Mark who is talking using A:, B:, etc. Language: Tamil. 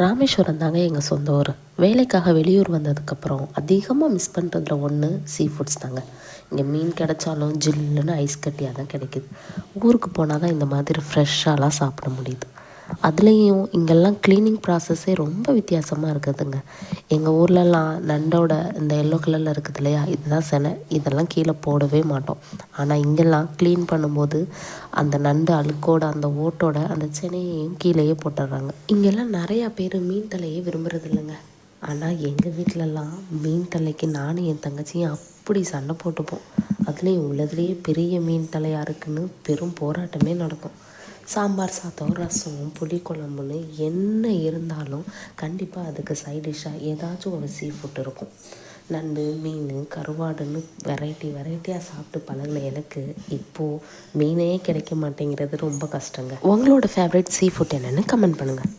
A: ராமேஸ்வரம் தாங்க எங்கள் சொந்த ஊர். வேலைக்காக வெளியூர் வந்ததுக்கப்புறம் அதிகமாக மிஸ் பண்ணுறதுல ஒன்று சீ ஃபுட்ஸ் தாங்க. இங்கே மீன் கிடைச்சாலும் ஜில்லுன்னு ஐஸ் கட்டியாக தான் கிடைக்கிது. ஊருக்கு போனால் தான் இந்த மாதிரி ஃப்ரெஷ்ஷாலாம் சாப்பிட முடியுது. அதுலேயும் இங்கெல்லாம் க்ளீனிங் ப்ராசஸே ரொம்ப வித்தியாசமாக இருக்குதுங்க. எங்கள் ஊர்லலாம் நண்டோட இந்த எல்லோ கலரில் இருக்குது இல்லையா, இதுதான் செனை. இதெல்லாம் கீழே போடவே மாட்டோம். ஆனால் இங்கெல்லாம் க்ளீன் பண்ணும்போது அந்த நண்டு அழுக்கோட அந்த ஓட்டோட அந்த செனையையும் கீழேயே போட்டுடுறாங்க. இங்கெல்லாம் நிறையா பேர் மீன் தலையே விரும்புறது இல்லைங்க. ஆனால் எங்கள் வீட்டிலலாம் மீன் தலைக்கு நானும் என் தங்கச்சியும் அப்படி சண்டை போட்டுப்போம். அதுலேயும் உள்ளதுலேயே பெரிய மீன் தலையாக இருக்குன்னு பெரும் போராட்டமே நடக்கும். சாம்பார் சாதம், ரசம், புளிக்குழம்புன்னு என்ன இருந்தாலும் கண்டிப்பாக அதுக்கு சைட் டிஷ்ஷாக ஏதாச்சும் ஒரு சீ ஃபுட் இருக்கும். நண்டு, மீன், கருவாடுன்னு வெரைட்டியாக சாப்பிட்டு பழகின எனக்கு இப்போது மீனே கிடைக்க மாட்டேங்கிறது ரொம்ப கஷ்டங்க. உங்களோட ஃபேவரட் சீ ஃபுட் என்னென்னு கமெண்ட் பண்ணுங்கள்.